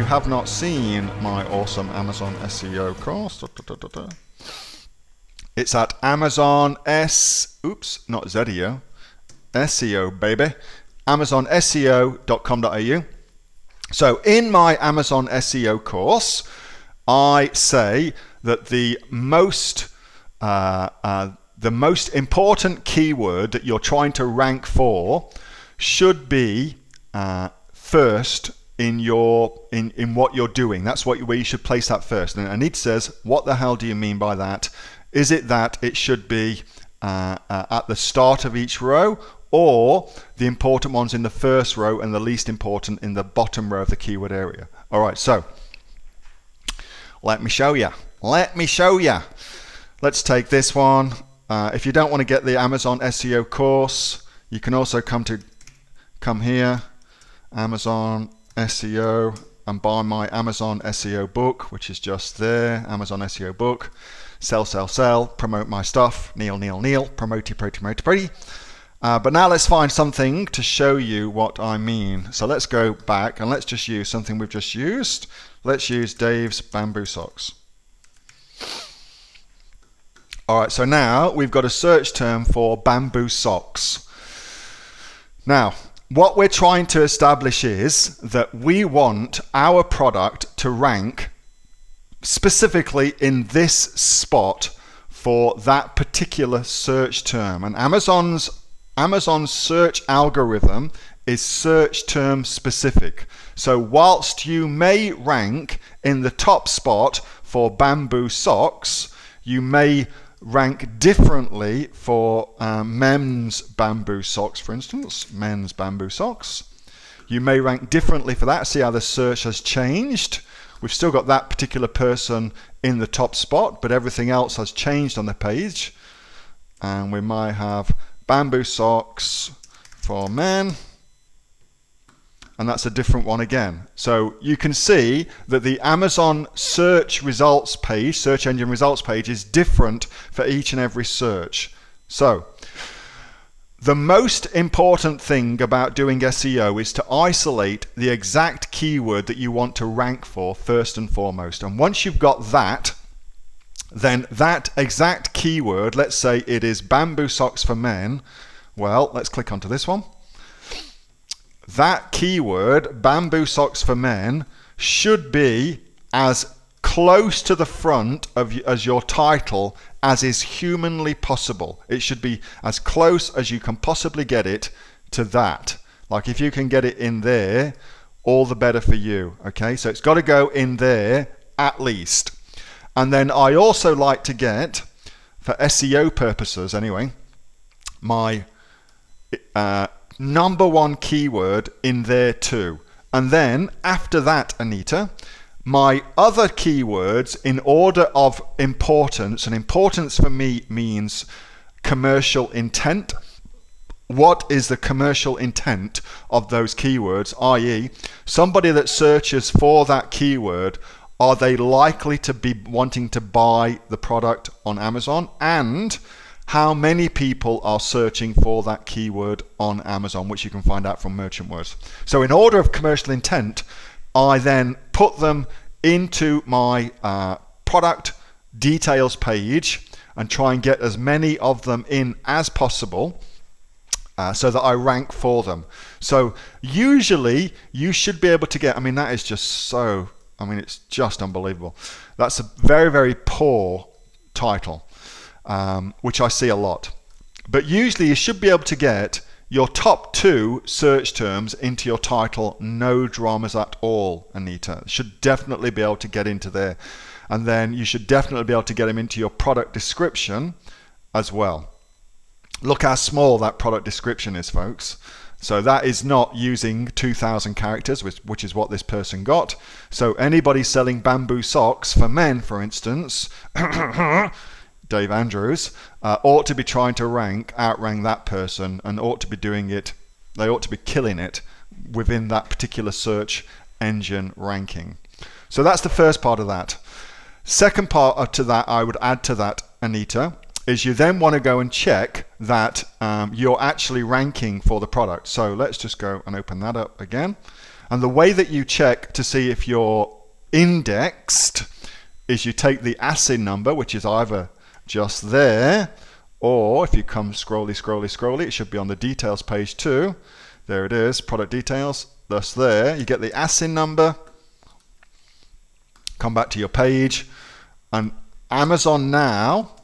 you have not seen my awesome Amazon SEO course, it's at Amazon not ZEO, SEO baby, amazonseo.com.au. So in my Amazon SEO course, I say that the most important keyword that you're trying to rank for should be first in what you're doing. That's where you should place that first. And Anita says, what the hell do you mean by that? Is it that it should be at the start of each row, or the important ones in the first row and the least important in the bottom row of the keyword area? All right, so let me show you. Let's take this one. If you don't want to get the Amazon SEO course, you can also come here, Amazon SEO, and buy my Amazon SEO book, which is just there, Amazon SEO book. Sell, promote my stuff, Neil, promote. But now let's find something to show you what I mean. So let's go back and let's just use something we've just used. Let's use Dave's bamboo socks. All right, so now we've got a search term for bamboo socks. Now, what we're trying to establish is that we want our product to rank specifically in this spot for that particular search term. And Amazon's search algorithm is search term specific. So whilst you may rank in the top spot for bamboo socks, you may rank differently for men's bamboo socks, for instance, men's bamboo socks. You may rank differently for that. See how the search has changed? We've still got that particular person in the top spot, but everything else has changed on the page. And we might have bamboo socks for men, and that's a different one again. So you can see that the Amazon search results page, search engine results page, is different for each and every search. So the most important thing about doing SEO is to isolate the exact keyword that you want to rank for first and foremost. And once you've got that, then that exact keyword, let's say it is bamboo socks for men. Well, let's click onto this one. That keyword, bamboo socks for men, should be as close to the front as your title as is humanly possible. It should be as close as you can possibly get it to that. Like if you can get it in there, all the better for you. Okay, so it's got to go in there at least. And then I also like to get, for SEO purposes anyway, my number one keyword in there too. And then after that, Anita, my other keywords in order of importance, and importance for me means commercial intent. What is the commercial intent of those keywords, i.e. somebody that searches for that keyword, are they likely to be wanting to buy the product on Amazon? And how many people are searching for that keyword on Amazon, which you can find out from merchant words. So in order of commercial intent, I then put them into my product details page and try and get as many of them in as possible so that I rank for them. So usually you should be able to get, that is just so, it's just unbelievable. That's a very, very poor title, which I see a lot. But usually you should be able to get your top 2 search terms into your title, no dramas at all, Anita. Should definitely be able to get into there. And then you should definitely be able to get them into your product description as well. Look how small that product description is, folks. So that is not using 2,000 characters, which is what this person got. So anybody selling bamboo socks for men, for instance, Dave Andrews, ought to be trying to outrank that person, and ought to be doing it, they ought to be killing it within that particular search engine ranking. So that's the first part of that. Second part to that, I would add to that, Anita, is you then want to go and check that you're actually ranking for the product. So let's just go and open that up again. And the way that you check to see if you're indexed is you take the ASIN number, which is either just there, or if you come scrolly, it should be on the details page too. There it is, product details. That's there. You get the ASIN number, come back to your page, and Amazon now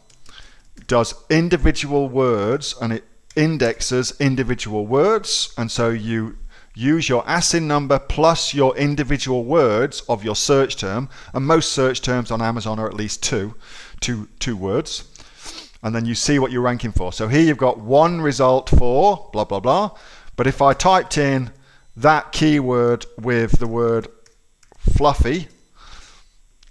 does individual words, and it indexes individual words, and so you use your ASIN number plus your individual words of your search term, and most search terms on Amazon are at least two words, and then you see what you're ranking for. So here you've got one result for blah blah blah, but if I typed in that keyword with the word fluffy,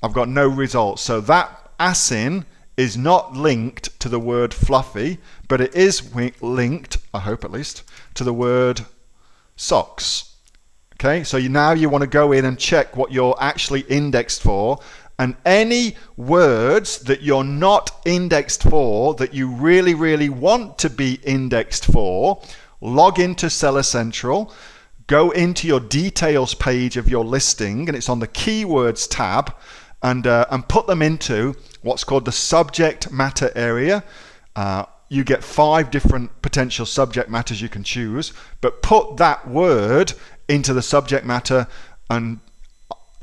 I've got no results. So that ASIN is not linked to the word fluffy, but it is linked, I hope at least, to the word socks. Okay, so now you want to go in and check what you're actually indexed for, and any words that you're not indexed for that you really want to be indexed for, log into Seller Central, go into your details page of your listing, and it's on the keywords tab, and put them into what's called the subject matter area. You get 5 different potential subject matters you can choose, but put that word into the subject matter, and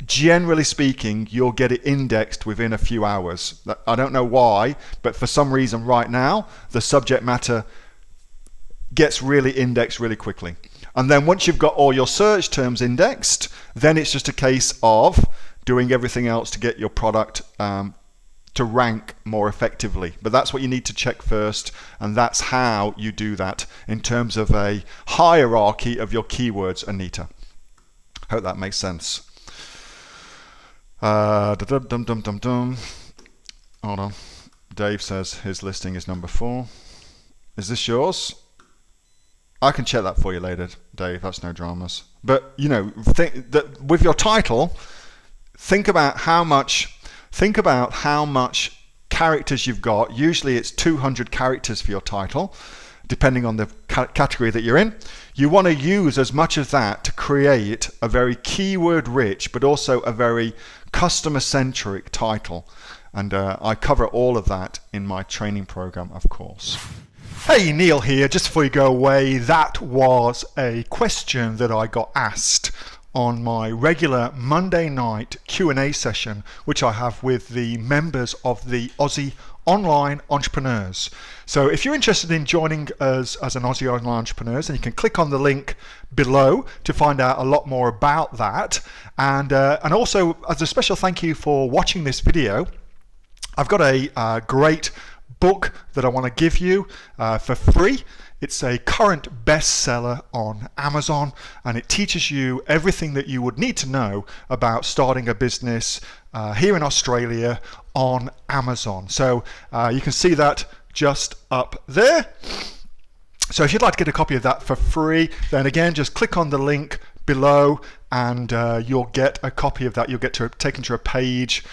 generally speaking, you'll get it indexed within a few hours. I don't know why, but for some reason right now, the subject matter gets really indexed really quickly. And then once you've got all your search terms indexed, then it's just a case of doing everything else to get your product to rank more effectively. But that's what you need to check first, and that's how you do that in terms of a hierarchy of your keywords, Anita. Hope that makes sense. Hold on. Dave says his listing is number 4. Is this yours? I can check that for you later, Dave. That's no dramas. But you know, think that with your title, think about how much characters you've got. Usually it's 200 characters for your title, depending on the category that you're in. You want to use as much of that to create a very keyword rich, but also a very customer centric title. And I cover all of that in my training program, of course. Hey, Neil here. Just before you go away, that was a question that I got asked on my regular Monday night Q&A session, which I have with the members of the Aussie Online Entrepreneurs. So if you're interested in joining us as an Aussie Online Entrepreneurs, then you can click on the link below to find out a lot more about that. And also, as a special thank you for watching this video, I've got a great book that I want to give you for free. It's a current bestseller on Amazon, and it teaches you everything that you would need to know about starting a business here in Australia on Amazon. So you can see that just up there. So if you'd like to get a copy of that for free, then again, just click on the link below and you'll get a copy of that. You'll get taken to a page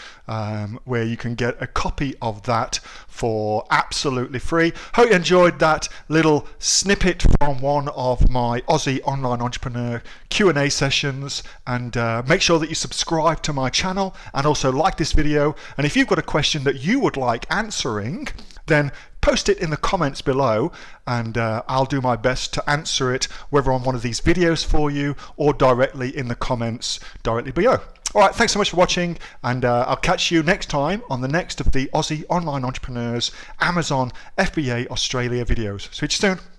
where you can get a copy of that for absolutely free. Hope you enjoyed that little snippet from one of my Aussie Online Entrepreneur Q&A sessions, and make sure that you subscribe to my channel and also like this video. And if you've got a question that you would like answering, then post it in the comments below, and I'll do my best to answer it, whether on one of these videos for you or directly in the comments directly below. All right, thanks so much for watching, and I'll catch you next time on the next of the Aussie Online Entrepreneurs Amazon FBA Australia videos. See you soon.